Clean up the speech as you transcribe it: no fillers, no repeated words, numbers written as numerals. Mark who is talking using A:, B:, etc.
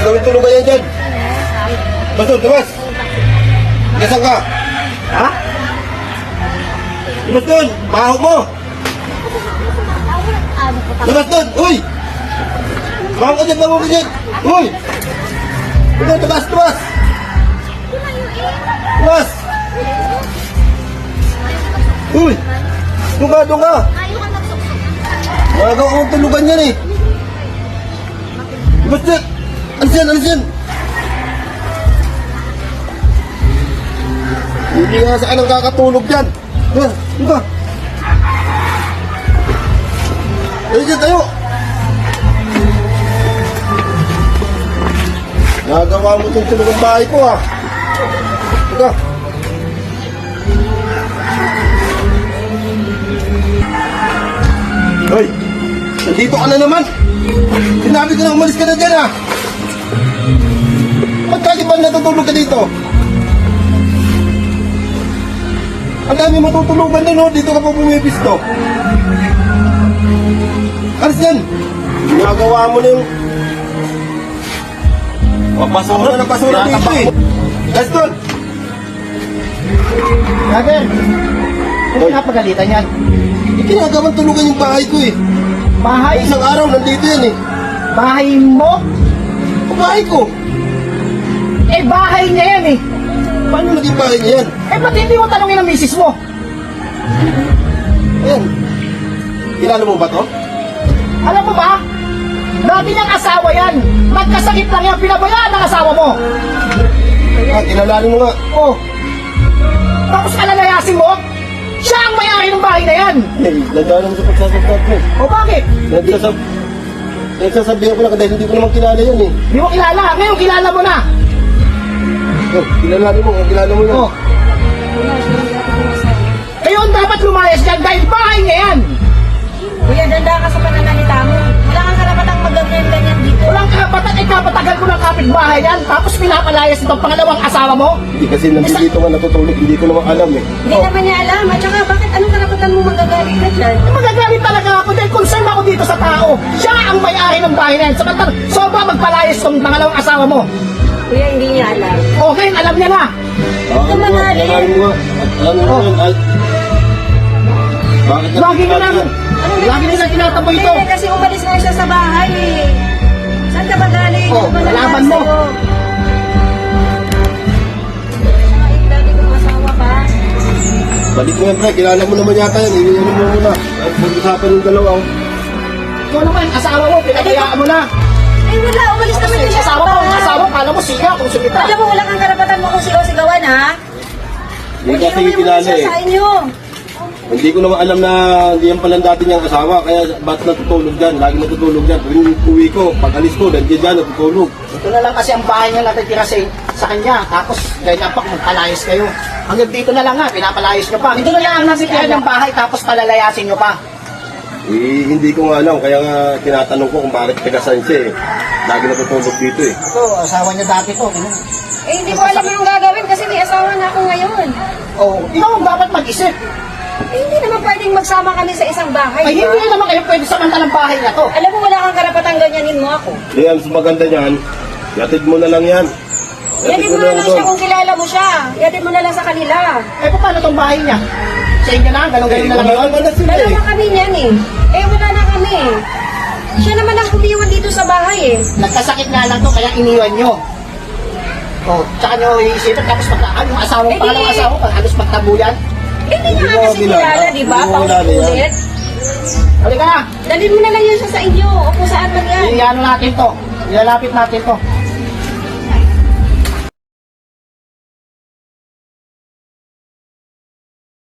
A: gawin tulugan yan dyan. Bastod, tumas. Kasang ka.
B: Ha?
A: Tumas doon, mahok mo. Tumas doon, uy. Mahok ka dyan, mahok ka dyan. Uy. Ito, tumas, tumas. Tumas. Uy. Doon ka, doon ka. Magawa kong tulugan yan eh. Tumas dyan. Alis yan, alis yan. Hindi nga saan ang kakatulog dyan. Doon ka. Alis yan tayo. Nagawa mo itong tulog ang bahay ko ha. Doon ka. Hoy, nandito ka na naman. Sinabi ko na umalis ka na dyan ha. Pagkalibang natutulog ka dito. Ang dami matutulugan doon, no? Dito ka pa pumipisto. Alis yan. Ginagawa mo na yung... Basura na basura dito eh. Alis doon.
B: Brother, kung pinapagalitan yan.
A: Ginagawang tulugan yung bahay ko eh.
B: Bahay?
A: Isang araw nandito yan eh.
B: Bahay mo?
A: Ang bahay ko.
B: Eh, bahay niya yan eh.
A: Paano naging bahay niya yan?
B: Eh, ba't hindi mo tanongin ang misis mo?
A: Ayan. Kilala mo ba to?
B: Alam mo ba? Dati niyang asawa yan. Magkasakit lang yan, pinabayaan ng asawa mo.
A: Kilalanin mo nga.
B: Oh. Tapos alalayasin mo? Siya ang may-ari ng bahay na yan.
A: Eh, nagdaan mo sa pagsasabsab mo.
B: O bakit?
A: Nagsasabihan ko na dahil hindi ko naman kilala yan eh.
B: Di mo kilala. Ngayon kilala mo na.
A: Kilalanin mo, kilala mo yan.
B: Oh. Kayo ang dapat lumayas dyan dahil bahay niya yan.
C: Kuya, danda ka sa pananalita mo. Wala kang karapatang mag-ganyan dito.
B: Walang karapatan, kapatagal ko ng kapitbahay yan. Tapos pinapalayas itong pangalawang asawa mo.
A: Hindi kasi nandito nga natutulog, hindi ko naman alam eh.
C: Hindi naman niya alam. At saka, bakit anong karapatan mo magagalit ka dyan?
B: Magagalit talaga ako dahil concern ako dito sa tao. Siya ang may-ari ng bahay na yan. Samantala, sobra magpalayas itong pangalawang asawa mo.
C: Kuya, hindi niya alam.
B: Okay, alam niya na.
C: Kumanali.
A: Kilalanin mo nga. Alam mo yan. Ay. Bakit
B: Lagi ka lang. Lagi nila tinataboy ito.
C: Hindi, kasi umalis na siya sa bahay eh. Saan ka ba galing?
B: Oh,
C: Ano ba nangyari
B: malaman mo.
C: sa'yo? Ay, dati kong asawa pa.
A: Balik mo yan, pre. Kilala mo naman yata yan. Hindi mo muna. At pag-usapan yung dalawa.
B: Ikaw naman, asawa mo, pinabayaan mo na.
C: Eh, wala. Umalis naman
B: Kasi
C: siya sa
B: asawa
C: bahay.
B: mo, asawa, kala mo siya kung sumita.
C: Alam mo, wala kang karapatan mo kung sigaw-sigawan, ha?
A: Hindi kasi
C: naman yung
A: kilala
C: umalis
A: eh.
C: sa inyo.
A: Hindi ko naman alam na hindi yan pala dati niyang asawa. Kaya ba't natutulog dyan? Lagi natutulog dyan. Tuwing uwi ko, pag alis ko, nandiyan dyan natutulog.
B: Ito na lang kasi ang bahay niya natitira sa kanya. Tapos, dahil napak, magpalayas kayo. Hanggang dito na lang nga, pinapalayas nyo pa. Ito na lang ang nasitira ng bahay, tapos palalayasin nyo pa.
A: Eh, hindi ko nga alam. Kaya nga tinatanong ko kung bakit taga-saan siya eh. Lagi natutulog dito eh.
B: Ito, asawa niya dati to.
C: Eh, hindi ko alam yung gagawin kasi may asawa na ako ngayon.
B: Oh, ikaw ang dapat mag-isip.
C: Eh, hindi naman pwedeng magsama kami sa isang bahay,
B: Ay,
C: di ba?
B: hindi naman kayo pwede samantalang bahay na to.
C: Alam mo, wala kang karapatang ganyanin mo ako.
A: Hindi, ang maganda niyan, yatid mo na lang yan.
C: Yatid mo na lang siya kung kilala mo siya. Yatid mo na lang sa kanila.
B: Eh, paano tong bahay niya? Sa inyo na, ganun-ganun na lang yun.
A: Wala na sila eh.
C: Dalawa kami niyan eh. Eh, wala na kami. Siya naman ang umiwan dito sa bahay eh.
B: Nagkasakit nga lang to, kaya iniwan nyo. Oh, tsaka nyo iisipin, tapos yung asawa
C: Eh,
B: ko, pangalawang
C: di-
B: asawa ko, halos magtabuyan.
C: Eh, hindi
A: Hindi
C: nga
A: mo
C: kasi
A: kilala.
C: kilala, di ba?
A: Hindi mo kilala
C: Paulit-ulit.
B: Halika na,
C: Dalhin mo na lang yan siya sa inyo o kung saan man yan.
B: iano natin to, ilalapit natin to.